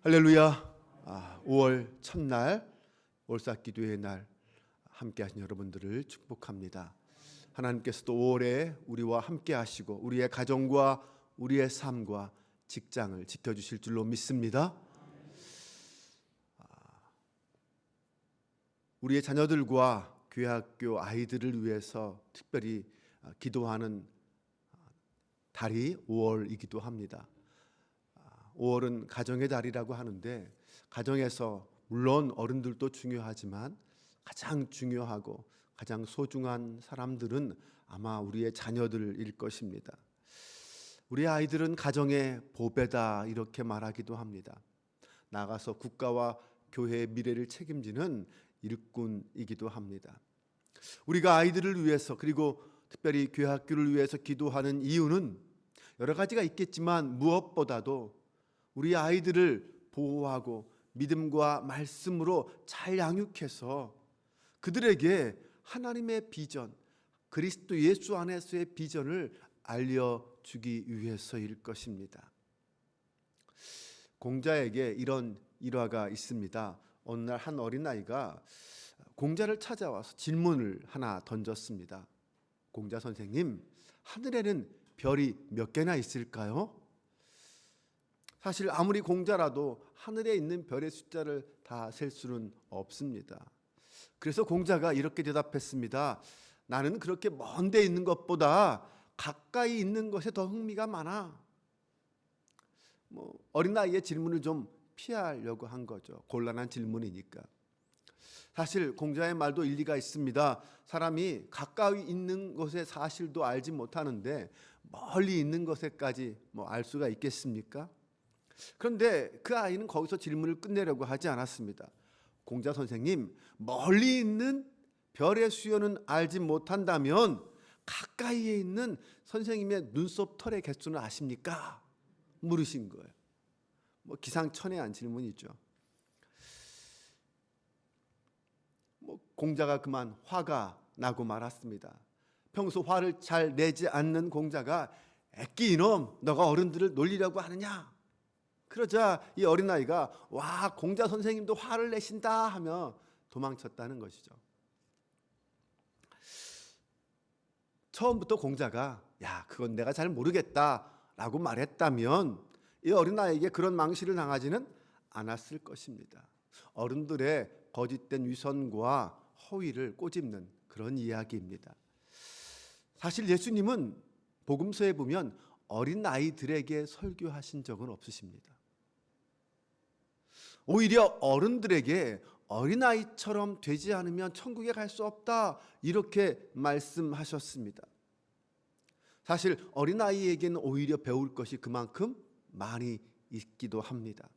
할렐루야. 5월 첫날 월삭기도의 날 함께 하신 여러분들을 축복합니다. 하나님께서도 5월에 우리와 함께 하시고 우리의 가정과 우리의 삶과 직장을 지켜주실 줄로 믿습니다. 우리의 자녀들과 교회학교 아이들을 위해서 특별히 기도하는 달이 5월이기도 합니다. 5월은 가정의 달이라고 하는데, 가정에서 물론 어른들도 중요하지만 가장 중요하고 가장 소중한 사람들은 아마 우리의 자녀들일 것입니다. 우리 아이들은 가정의 보배다 이렇게 말하기도 합니다. 나가서 국가와 교회의 미래를 책임지는 일꾼이기도 합니다. 우리가 아이들을 위해서, 그리고 특별히 교회학교를 위해서 기도하는 이유는 여러 가지가 있겠지만 무엇보다도 우리 아이들을 보호하고 믿음과 말씀으로 잘 양육해서 그들에게 하나님의 비전, 그리스도 예수 안에서의 비전을 알려주기 위해서일 것입니다. 공자에게 이런 일화가 있습니다. 어느 날 한 어린아이가 공자를 찾아와서 질문을 하나 던졌습니다. 공자 선생님, 하늘에는 별이 몇 개나 있을까요? 사실 아무리 공자라도 하늘에 있는 별의 숫자를 다 셀 수는 없습니다. 그래서 공자가 이렇게 대답했습니다. 나는 그렇게 먼 데 있는 것보다 가까이 있는 것에 더 흥미가 많아. 어린아이의 질문을 좀 피하려고 한 거죠. 곤란한 질문이니까. 사실 공자의 말도 일리가 있습니다. 사람이 가까이 있는 것의 사실도 알지 못하는데 멀리 있는 것에까지 알 수가 있겠습니까? 그런데 그 아이는 거기서 질문을 끝내려고 하지 않았습니다. 공자 선생님, 멀리 있는 별의 수요는 알지 못한다면 가까이에 있는 선생님의 눈썹 털의 개수는 아십니까? 물으신 거예요. 기상천외한 질문이죠. 공자가 그만 화가 나고 말았습니다. 평소 화를 잘 내지 않는 공자가 애끼 이놈, 너가 어른들을 놀리려고 하느냐? 그러자 이 어린아이가 와, 공자 선생님도 화를 내신다 하며 도망쳤다는 것이죠. 처음부터 공자가 야, 그건 내가 잘 모르겠다 라고 말했다면 이 어린아이에게 그런 망실을 당하지는 않았을 것입니다. 어른들의 거짓된 위선과 허위를 꼬집는 그런 이야기입니다. 사실 예수님은 복음서에 보면 어린아이들에게 설교하신 적은 없으십니다. 오히려 어른들에게 어린아이처럼 되지 않으면 천국에 갈 수 없다 이렇게 말씀하셨습니다. 사실 어린아이에게는 오히려 배울 것이 그만큼 많이 있기도 합니다.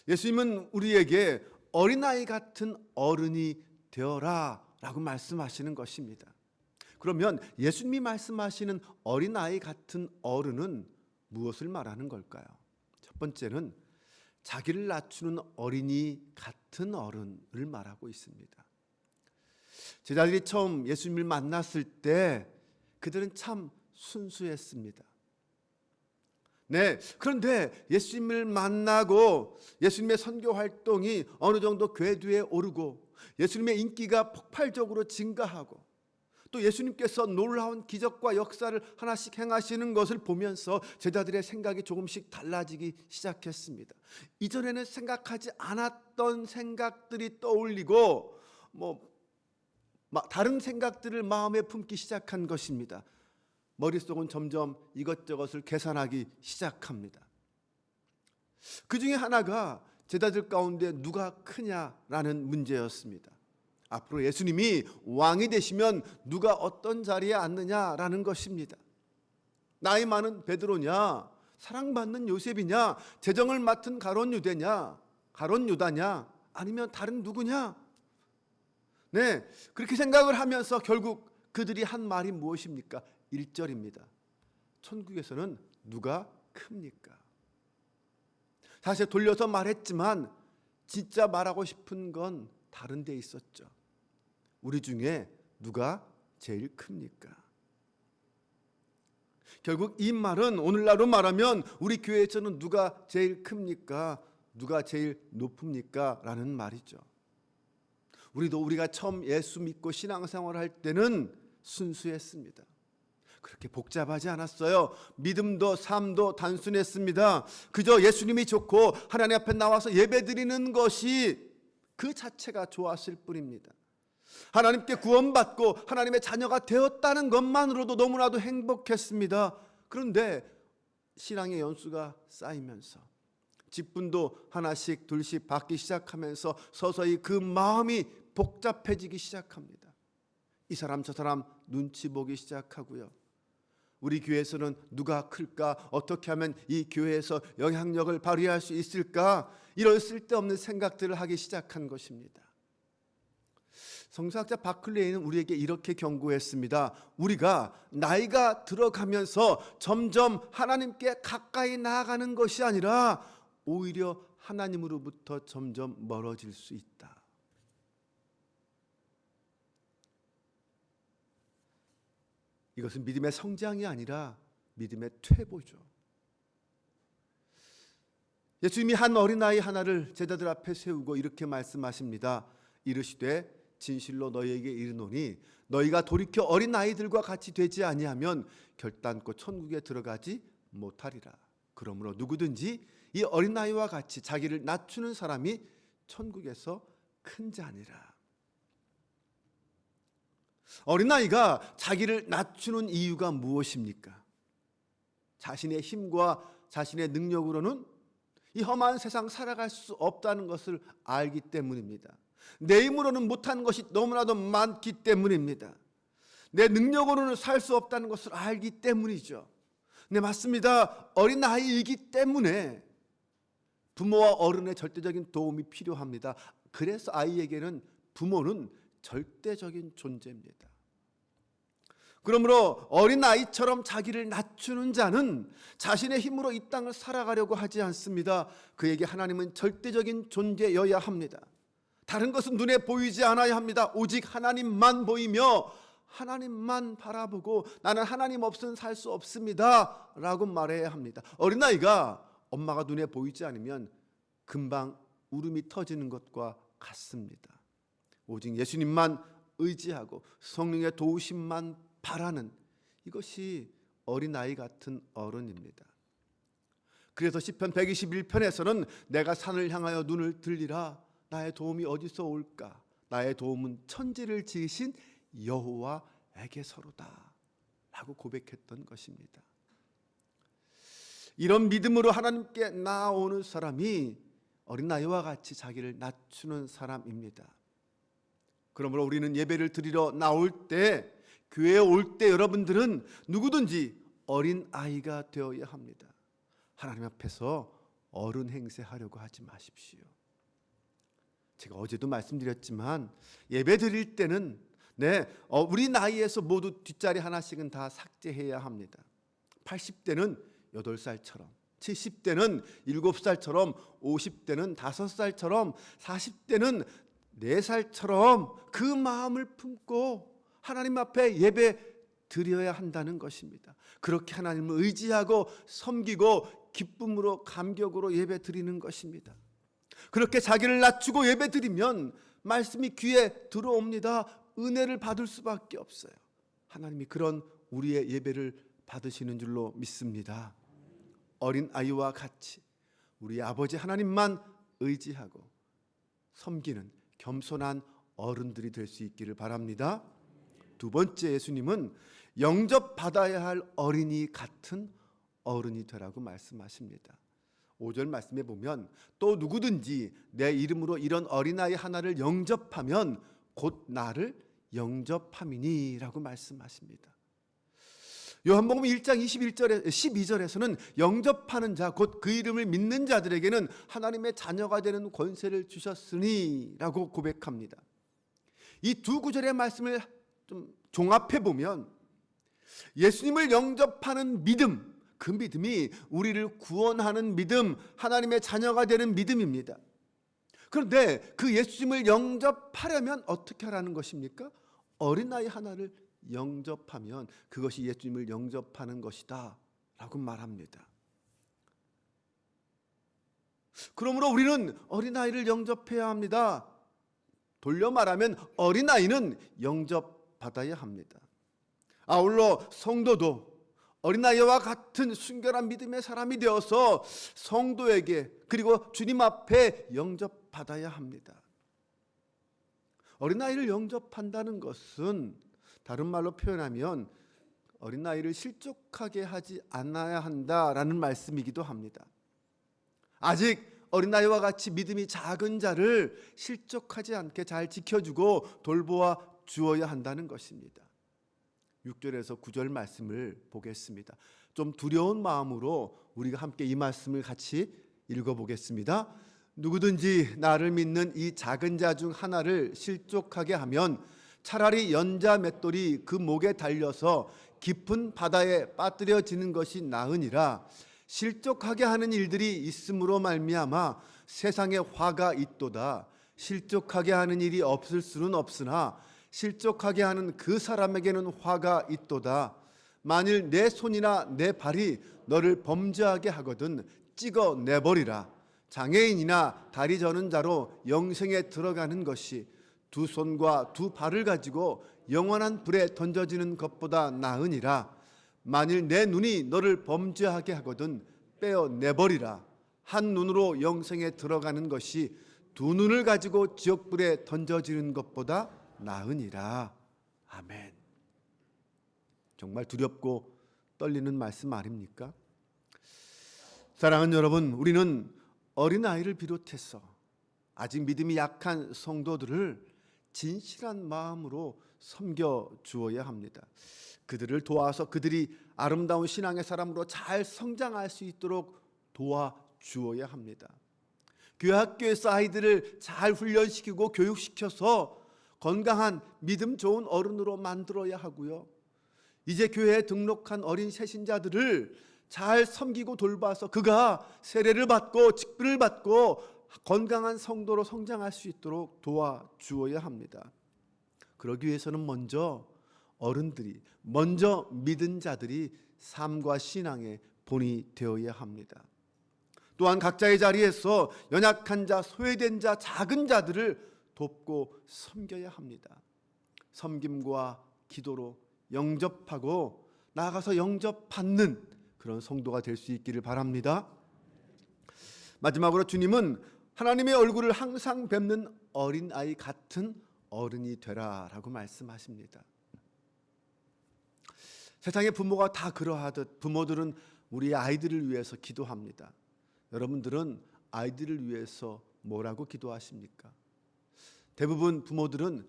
예수님은 우리에게 어린아이 같은 어른이 되어라 라고 말씀하시는 것입니다. 그러면 예수님이 말씀하시는 어린아이 같은 어른은 무엇을 말하는 걸까요? 첫 번째는 자기를 낮추는 어린이 같은 어른을 말하고 있습니다. 제자들이 처음 예수님을 만났을 때 그들은 참 순수했습니다. 그런데 예수님을 만나고 예수님의 선교 활동이 어느 정도 궤도에 오르고 예수님의 인기가 폭발적으로 증가하고 또 예수님께서 놀라운 기적과 역사를 하나씩 행하시는 것을 보면서 제자들의 생각이 조금씩 달라지기 시작했습니다. 이전에는 생각하지 않았던 생각들이 떠올리고 다른 생각들을 마음에 품기 시작한 것입니다. 머릿속은 점점 이것저것을 계산하기 시작합니다. 그 중에 하나가 제자들 가운데 누가 크냐라는 문제였습니다. 앞으로 예수님이 왕이 되시면 누가 어떤 자리에 앉느냐라는 것입니다. 나이 많은 베드로냐, 사랑받는 요셉이냐, 재정을 맡은 가룟 유다냐, 아니면 다른 누구냐? 그렇게 생각을 하면서 결국 그들이 한 말이 무엇입니까? 1절입니다. 천국에서는 누가 큽니까? 사실 돌려서 말했지만 진짜 말하고 싶은 건 다른 데 있었죠. 우리 중에 누가 제일 큽니까? 결국 이 말은 오늘날로 말하면 우리 교회에서는 누가 제일 큽니까? 누가 제일 높습니까? 라는 말이죠. 우리가 처음 예수 믿고 신앙생활을 할 때는 순수했습니다. 그렇게 복잡하지 않았어요. 믿음도 삶도 단순했습니다. 그저 예수님이 좋고 하나님 앞에 나와서 예배드리는 것이 그 자체가 좋았을 뿐입니다. 하나님께 구원받고 하나님의 자녀가 되었다는 것만으로도 너무나도 행복했습니다. 그런데 신앙의 연수가 쌓이면서 직분도 하나씩 둘씩 받기 시작하면서 서서히 그 마음이 복잡해지기 시작합니다. 이 사람 저 사람 눈치 보기 시작하고요. 우리 교회에서는 누가 클까? 어떻게 하면 이 교회에서 영향력을 발휘할 수 있을까? 이런 쓸데없는 생각들을 하기 시작한 것입니다. 성서학자 바클레이는 우리에게 이렇게 경고했습니다. 우리가 나이가 들어가면서 점점 하나님께 가까이 나아가는 것이 아니라 오히려 하나님으로부터 점점 멀어질 수 있다. 이것은 믿음의 성장이 아니라 믿음의 퇴보죠. 예수님이 한 어린아이 하나를 제자들 앞에 세우고 이렇게 말씀하십니다. 이르시되 진실로 너희에게 이르노니 너희가 돌이켜 어린아이들과 같이 되지 아니하면 결단코 천국에 들어가지 못하리라. 그러므로 누구든지 이 어린아이와 같이 자기를 낮추는 사람이 천국에서 큰 자니라. 어린아이가 자기를 낮추는 이유가 무엇입니까? 자신의 힘과 자신의 능력으로는 이 험한 세상 살아갈 수 없다는 것을 알기 때문입니다. 내 힘으로는 못하는 것이 너무나도 많기 때문입니다. 내 능력으로는 살 수 없다는 것을 알기 때문이죠. 네, 맞습니다. 어린아이이기 때문에 부모와 어른의 절대적인 도움이 필요합니다. 그래서 아이에게는 부모는 절대적인 존재입니다. 그러므로 어린아이처럼 자기를 낮추는 자는 자신의 힘으로 이 땅을 살아가려고 하지 않습니다. 그에게 하나님은 절대적인 존재여야 합니다. 다른 것은 눈에 보이지 않아야 합니다. 오직 하나님만 보이며 하나님만 바라보고 나는 하나님 없이는 살 수 없습니다 라고 말해야 합니다. 어린아이가 엄마가 눈에 보이지 않으면 금방 울음이 터지는 것과 같습니다. 오직 예수님만 의지하고 성령의 도우심만 바라는 이것이 어린아이 같은 어른입니다. 그래서 시편 121편에서는 내가 산을 향하여 눈을 들리라. 나의 도움이 어디서 올까? 나의 도움은 천지를 지으신 여호와에게서로다 라고 고백했던 것입니다. 이런 믿음으로 하나님께 나아오는 사람이 어린아이와 같이 자기를 낮추는 사람입니다. 그러므로 우리는 예배를 드리러 나올 때, 교회에 올 때 여러분들은 누구든지 어린아이가 되어야 합니다. 하나님 앞에서 어른 행세하려고 하지 마십시오. 제가 어제도 말씀드렸지만 예배 드릴 때는 우리 나이에서 모두 뒷자리 하나씩은 다 삭제해야 합니다. 80대는 8살처럼, 70대는 7살처럼, 50대는 5살처럼, 40대는 4살처럼 그 마음을 품고 하나님 앞에 예배 드려야 한다는 것입니다. 그렇게 하나님을 의지하고 섬기고 기쁨으로 감격으로 예배 드리는 것입니다. 그렇게 자기를 낮추고 예배 드리면 말씀이 귀에 들어옵니다. 은혜를 받을 수밖에 없어요. 하나님이 그런 우리의 예배를 받으시는 줄로 믿습니다. 어린아이와 같이 우리 아버지 하나님만 의지하고 섬기는 겸손한 어른들이 될 수 있기를 바랍니다. 두 번째, 예수님은 영접받아야 할 어린이 같은 어른이 되라고 말씀하십니다. 5절 말씀에 보면 또 누구든지 내 이름으로 이런 어린아이 하나를 영접하면 곧 나를 영접함이니라고 말씀하십니다. 요한복음 1장 12절에서는 영접하는 자, 곧 그 이름을 믿는 자들에게는 하나님의 자녀가 되는 권세를 주셨으니라고 고백합니다. 이 두 구절의 말씀을 좀 종합해 보면 예수님을 영접하는 믿음, 그 믿음이 우리를 구원하는 믿음, 하나님의 자녀가 되는 믿음입니다. 그런데 그 예수님을 영접하려면 어떻게 하라는 것입니까? 어린아이 하나를 영접하면 그것이 예수님을 영접하는 것이다 라고 말합니다. 그러므로 우리는 어린아이를 영접해야 합니다. 돌려 말하면 어린아이는 영접받아야 합니다. 아울러 성도도 어린아이와 같은 순결한 믿음의 사람이 되어서 성도에게 그리고 주님 앞에 영접받아야 합니다. 어린아이를 영접한다는 것은 다른 말로 표현하면 어린아이를 실족하게 하지 않아야 한다라는 말씀이기도 합니다. 아직 어린아이와 같이 믿음이 작은 자를 실족하지 않게 잘 지켜주고 돌보아 주어야 한다는 것입니다. 6절에서 9절 말씀을 보겠습니다. 좀 두려운 마음으로 우리가 함께 이 말씀을 같이 읽어보겠습니다. 누구든지 나를 믿는 이 작은 자 중 하나를 실족하게 하면 차라리 연자 맷돌이 그 목에 달려서 깊은 바다에 빠뜨려지는 것이 나으니라. 실족하게 하는 일들이 있음으로 말미암아 세상에 화가 있도다. 실족하게 하는 일이 없을 수는 없으나 실족하게 하는 그 사람에게는 화가 있도다. 만일 내 손이나 내 발이 너를 범죄하게 하거든 찍어 내버리라. 장애인이나 다리 저는 자로 영생에 들어가는 것이 두 손과 두 발을 가지고 영원한 불에 던져지는 것보다 나으니라. 만일 내 눈이 너를 범죄하게 하거든 빼어 내버리라. 한 눈으로 영생에 들어가는 것이 두 눈을 가지고 지옥불에 던져지는 것보다 나으니라. 아멘. 정말 두렵고 떨리는 말씀 아닙니까? 사랑하는 여러분, 우리는 어린아이를 비롯해서 아직 믿음이 약한 성도들을 진실한 마음으로 섬겨 주어야 합니다. 그들을 도와서 그들이 아름다운 신앙의 사람으로 잘 성장할 수 있도록 도와주어야 합니다. 교회 학교에서 아이들을 잘 훈련시키고 교육시켜서 건강한 믿음 좋은 어른으로 만들어야 하고요. 이제 교회에 등록한 어린 새신자들을 잘 섬기고 돌봐서 그가 세례를 받고 직분을 받고 건강한 성도로 성장할 수 있도록 도와주어야 합니다. 그러기 위해서는 먼저 어른들이, 먼저 믿은 자들이 삶과 신앙의 본이 되어야 합니다. 또한 각자의 자리에서 연약한 자, 소외된 자, 작은 자들을 돕고 섬겨야 합니다. 섬김과 기도로 영접하고 나아가서 영접받는 그런 성도가 될 수 있기를 바랍니다. 마지막으로 주님은 하나님의 얼굴을 항상 뵙는 어린아이 같은 어른이 되라라고 말씀하십니다. 세상의 부모가 다 그러하듯 부모들은 우리 아이들을 위해서 기도합니다. 여러분들은 아이들을 위해서 뭐라고 기도하십니까? 대부분 부모들은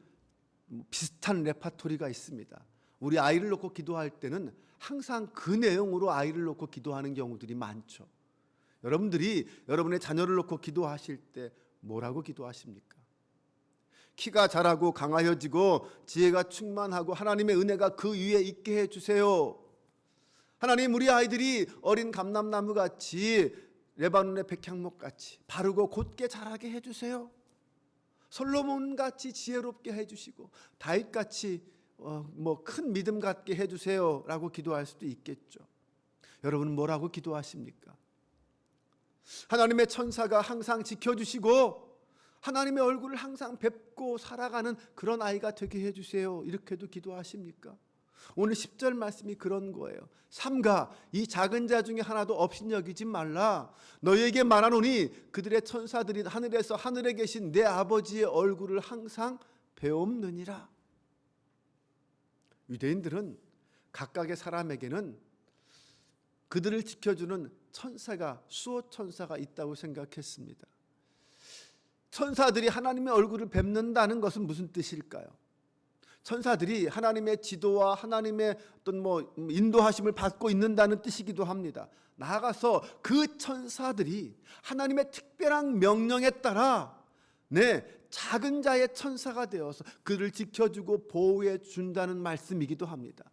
비슷한 레파토리가 있습니다. 우리 아이를 놓고 기도할 때는 항상 그 내용으로 아이를 놓고 기도하는 경우들이 많죠. 여러분들이 여러분의 자녀를 놓고 기도하실 때 뭐라고 기도하십니까? 키가 자라고 강하여지고 지혜가 충만하고 하나님의 은혜가 그 위에 있게 해주세요. 하나님, 우리 아이들이 어린 감람나무 같이 레바논의 백향목 같이 바르고 곧게 자라게 해주세요. 솔로몬 같이 지혜롭게 해주시고 다윗 같이 큰 믿음 갖게 해주세요 라고 기도할 수도 있겠죠. 여러분은 뭐라고 기도하십니까? 하나님의 천사가 항상 지켜주시고 하나님의 얼굴을 항상 뵙고 살아가는 그런 아이가 되게 해주세요 이렇게도 기도하십니까? 오늘 10절 말씀이 그런 거예요. 삼가 이 작은 자 중에 하나도 업신여기지 말라. 너희에게 말하노니 그들의 천사들이 하늘에서 하늘에 계신 내 아버지의 얼굴을 항상 배옵느니라. 유대인들은 각각의 사람에게는 그들을 지켜주는 천사가, 수호 천사가 있다고 생각했습니다. 천사들이 하나님의 얼굴을 뵙는다는 것은 무슨 뜻일까요? 천사들이 하나님의 지도와 하나님의 어떤 인도하심을 받고 있는다는 뜻이기도 합니다. 나아가서 그 천사들이 하나님의 특별한 명령에 따라 작은 자의 천사가 되어서 그를 지켜주고 보호해 준다는 말씀이기도 합니다.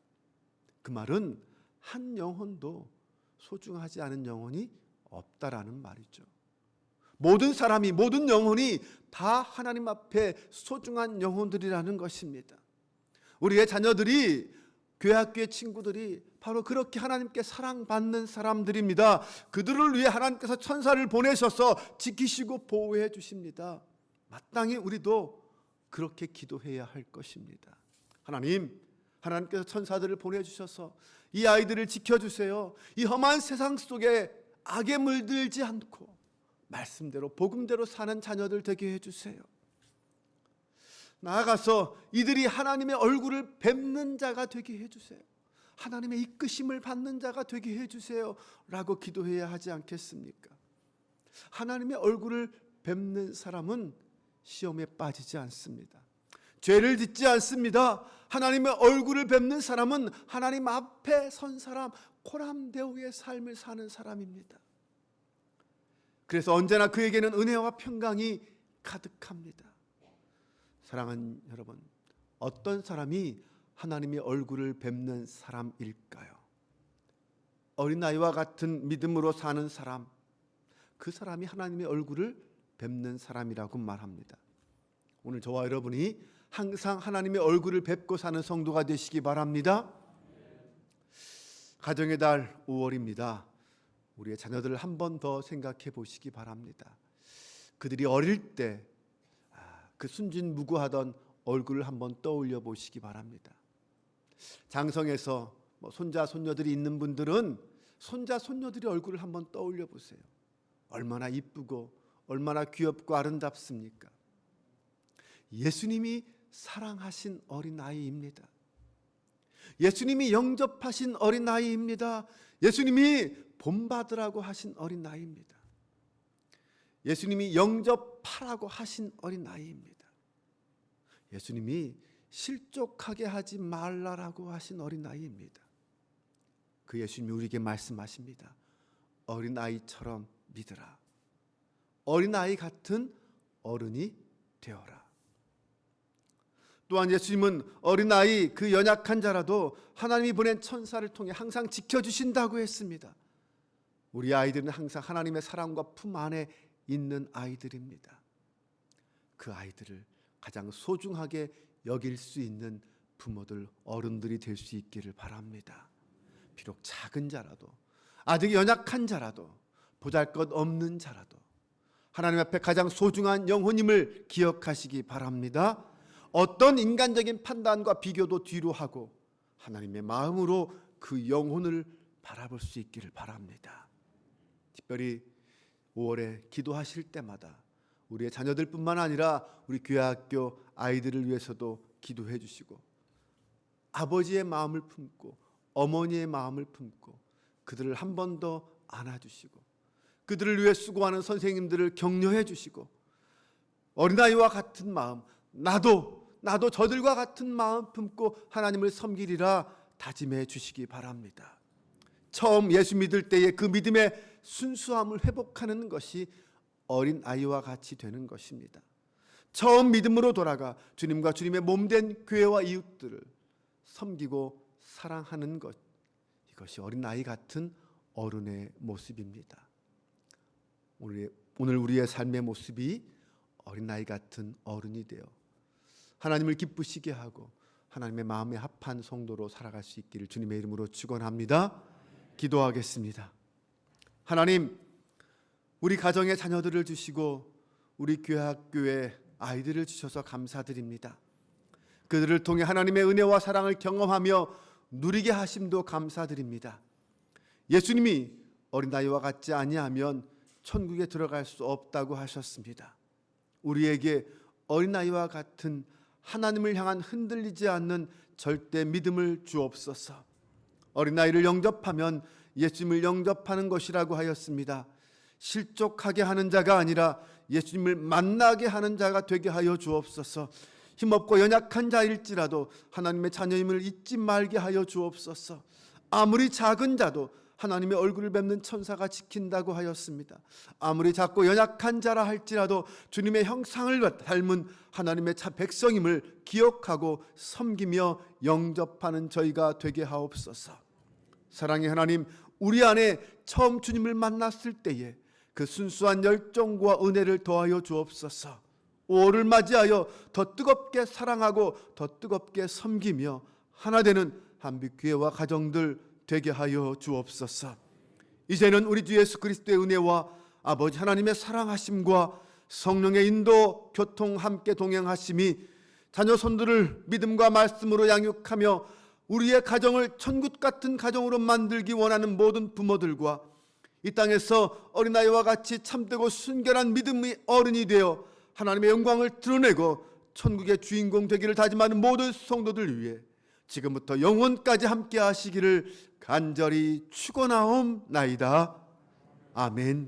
그 말은 한 영혼도 소중하지 않은 영혼이 없다라는 말이죠. 모든 사람이, 모든 영혼이 다 하나님 앞에 소중한 영혼들이라는 것입니다. 우리의 자녀들이, 교회 학교의 친구들이 바로 그렇게 하나님께 사랑받는 사람들입니다. 그들을 위해 하나님께서 천사를 보내셔서 지키시고 보호해 주십니다. 마땅히 우리도 그렇게 기도해야 할 것입니다. 하나님께서 천사들을 보내주셔서 이 아이들을 지켜주세요. 이 험한 세상 속에 악에 물들지 않고 말씀대로 복음대로 사는 자녀들 되게 해주세요. 나아가서 이들이 하나님의 얼굴을 뵙는 자가 되게 해주세요. 하나님의 이끄심을 받는 자가 되게 해주세요 라고 기도해야 하지 않겠습니까? 하나님의 얼굴을 뵙는 사람은 시험에 빠지지 않습니다. 죄를 짓지 않습니다. 하나님의 얼굴을 뵙는 사람은 하나님 앞에 선 사람, 코람대우의 삶을 사는 사람입니다. 그래서 언제나 그에게는 은혜와 평강이 가득합니다. 사랑하는 여러분, 어떤 사람이 하나님의 얼굴을 뵙는 사람일까요? 어린아이와 같은 믿음으로 사는 사람, 그 사람이 하나님의 얼굴을 뵙는 사람이라고 말합니다. 오늘 저와 여러분이 항상 하나님의 얼굴을 뵙고 사는 성도가 되시기 바랍니다. 가정의 달 5월입니다. 우리의 자녀들을 한 번 더 생각해 보시기 바랍니다. 그들이 어릴 때 그 순진무구하던 얼굴을 한번 떠올려 보시기 바랍니다. 장성에서 손자 손녀들이 있는 분들은 손자 손녀들의 얼굴을 한번 떠올려 보세요. 얼마나 이쁘고 얼마나 귀엽고 아름답습니까? 예수님이 사랑하신 어린아이입니다. 예수님이 영접하신 어린아이입니다. 예수님이 본받으라고 하신 어린아이입니다. 예수님이 영접하라고 하신 어린아이입니다. 예수님이 실족하게 하지 말라라고 하신 어린아이입니다. 그 예수님이 우리에게 말씀하십니다. 어린아이처럼 믿으라. 어린아이 같은 어른이 되어라. 또한 예수님은 어린아이 그 연약한 자라도 하나님이 보낸 천사를 통해 항상 지켜주신다고 했습니다. 우리 아이들은 항상 하나님의 사랑과 품 안에 있는 아이들입니다. 그 아이들을 가장 소중하게 여길 수 있는 부모들, 어른들이 될 수 있기를 바랍니다. 비록 작은 자라도, 아직 연약한 자라도, 보잘것없는 자라도 하나님 앞에 가장 소중한 영혼임을 기억하시기 바랍니다. 어떤 인간적인 판단과 비교도 뒤로 하고 하나님의 마음으로 그 영혼을 바라볼 수 있기를 바랍니다. 특별히 5월에 기도하실 때마다 우리의 자녀들뿐만 아니라 우리 교회학교 아이들을 위해서도 기도해 주시고 아버지의 마음을 품고 어머니의 마음을 품고 그들을 한 번 더 안아주시고 그들을 위해 수고하는 선생님들을 격려해 주시고 어린아이와 같은 마음, 나도 저들과 같은 마음 품고 하나님을 섬기리라 다짐해 주시기 바랍니다. 처음 예수 믿을 때의 그 믿음의 순수함을 회복하는 것이 어린아이와 같이 되는 것입니다. 처음 믿음으로 돌아가 주님과 주님의 몸된 교회와 이웃들을 섬기고 사랑하는 것, 이것이 어린아이 같은 어른의 모습입니다. 오늘 우리의 삶의 모습이 어린아이 같은 어른이 되어 하나님을 기쁘시게 하고 하나님의 마음에 합한 성도로 살아갈 수 있기를 주님의 이름으로 축원합니다. 기도하겠습니다. 하나님, 우리 가정의 자녀들을 주시고 우리 교회학교에 아이들을 주셔서 감사드립니다. 그들을 통해 하나님의 은혜와 사랑을 경험하며 누리게 하심도 감사드립니다. 예수님이 어린아이와 같지 아니하면 천국에 들어갈 수 없다고 하셨습니다. 우리에게 어린아이와 같은 하나님을 향한 흔들리지 않는 절대 믿음을 주옵소서. 어린아이를 영접하면 예수님을 영접하는 것이라고 하였습니다. 실족하게 하는 자가 아니라 예수님을 만나게 하는 자가 되게 하여 주옵소서. 힘없고 연약한 자일지라도 하나님의 자녀임을 잊지 말게 하여 주옵소서. 아무리 작은 자도 하나님의 얼굴을 뵙는 천사가 지킨다고 하였습니다. 아무리 작고 연약한 자라 할지라도 주님의 형상을 닮은 하나님의 백성임을 기억하고 섬기며 영접하는 저희가 되게 하옵소서. 사랑의 하나님, 우리 안에 처음 주님을 만났을 때에 그 순수한 열정과 은혜를 더하여 주옵소서. 5월을 맞이하여 더 뜨겁게 사랑하고 더 뜨겁게 섬기며 하나 되는 한빛교회와 가정들 되게 하여 주옵소서. 이제는 우리 주 예수 그리스도의 은혜와 아버지 하나님의 사랑하심과 성령의 인도, 교통 함께 동행하심이 자녀 손들을 믿음과 말씀으로 양육하며 우리의 가정을 천국 같은 가정으로 만들기 원하는 모든 부모들과 이 땅에서 어린아이와 같이 참되고 순결한 믿음의 어른이 되어 하나님의 영광을 드러내고 천국의 주인공 되기를 다짐하는 모든 성도들 위해 지금부터 영원까지 함께 하시기를 간절히 축원하옵나이다. 아멘.